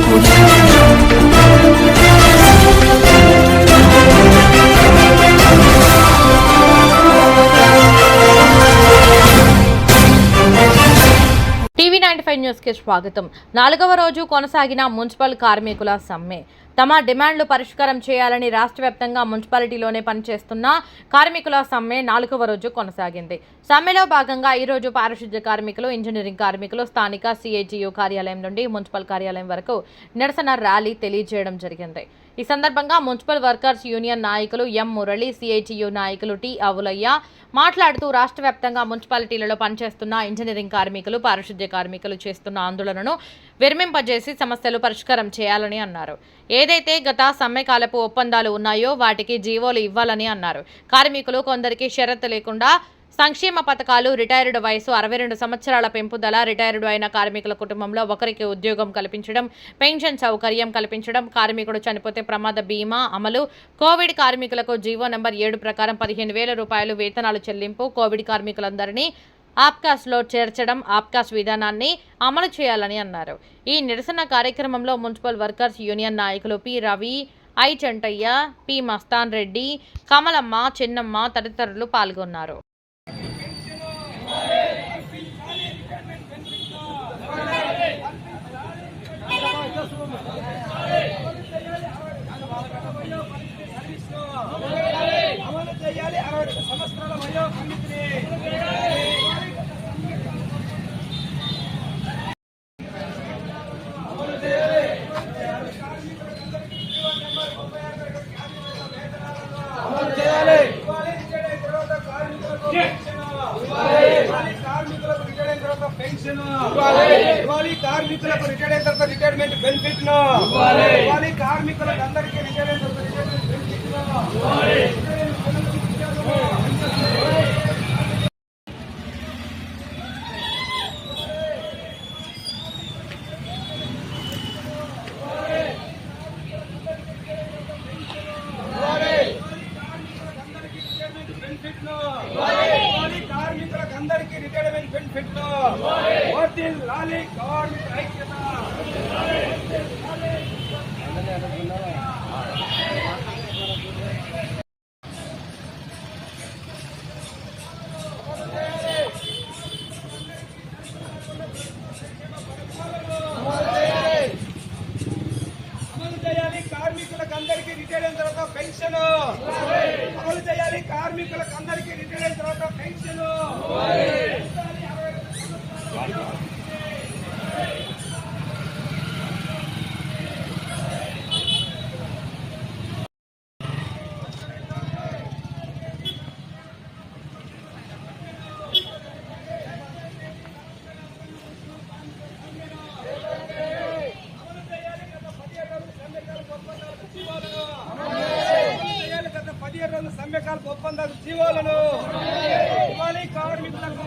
టీవీ95 news కి స్వాగతం. 4వ రోజు కొనసాగిన మున్సిపల్ కార్మికుల సమ్మె. తమ డిమాండ్లు పరిష్కారం చేయాలని రాష్ట్ర వ్యాప్తంగా మున్సిపాలిటీలోనే పనిచేస్తున్న కార్మికుల సమ్మె 4వ రోజు కొనసాగింది. సమ్మెలో భాగంగా ఈ రోజు పారిశుద్ధ్య కార్మికులు, ఇంజనీరింగ్ కార్మికులు స్థానిక సిఐటియు కార్యాలయం నుండి మున్సిపల్ కార్యాలయం వరకు నిరసన ర్యాలీ తెలియజేయడం జరిగింది. ఈ సందర్భంగా మున్సిపల్ వర్కర్స్ యూనియన్ నాయకులు ఎం మురళి, సిఐటియు నాయకులు టి అవులయ్య మాట్లాడుతూ రాష్ట్ర వ్యాప్తంగా మున్సిపాలిటీలలో పనిచేస్తున్న ఇంజనీరింగ్ కార్మికులు, పారిశుద్ధ్య కార్మికులు చేస్తున్న ఆందోళనను విరమింపజేసి సమస్యలు పరిష్కారం చేయాలని అన్నారు. ఏదైతే గత సమ్మెకాలపు ఒప్పందాలు ఉన్నాయో వాటికి జీవోలు ఇవ్వాలని అన్నారు. కార్మికులు కొందరికి షరతు లేకుండా సంక్షేమ పథకాలు, రిటైర్డ్ వయసు 62 సంవత్సరాల పెంపుదల, రిటైర్డ్ అయిన కార్మికుల కుటుంబంలో ఒకరికి ఉద్యోగం కల్పించడం, పెన్షన్ సౌకర్యం కల్పించడం, కార్మికుడు చనిపోతే ప్రమాద బీమా అమలు, కోవిడ్ కార్మికులకు జీవో నంబర్ 7 ప్రకారం 15,000 రూపాయలు వేతనాలు చెల్లింపు, కోవిడ్ కార్మికులందరినీ ఆప్కాస్లో చేర్చడం, ఆప్కాస్ విధానాన్ని అమలు చేయాలని అన్నారు. ఈ నిరసన కార్యక్రమంలో మున్సిపల్ వర్కర్స్ యూనియన్ నాయకులు P Ravi, I Chentayya, P Mastan Reddy, Kamalamma, Chinnamma తదితరులు పాల్గొన్నారు. కార్మికులకు రిటైర్డ్ తర్వాత రిటైర్మెంట్ బెనిఫిట్ కార్మికులకు అందరికీ రిటైర్డ్ కార్మికులకు అందరికీ రిటైర్మెంట్ బెనిఫిట్ లాలి కార్మిక ఐక్యత. అమలు చేయాలి, కార్మికులకు అందరికీ రిటైర్ అయిన తర్వాత పెన్షన్ అమలు చేయాలి, కార్మికులకు అందరికీ రిటైర్ అయిన తర్వాత పెన్షన్ సమ్మెకాల ఒప్పందాలు జీవోలను ఇవ్వాలి, కార్మికులకు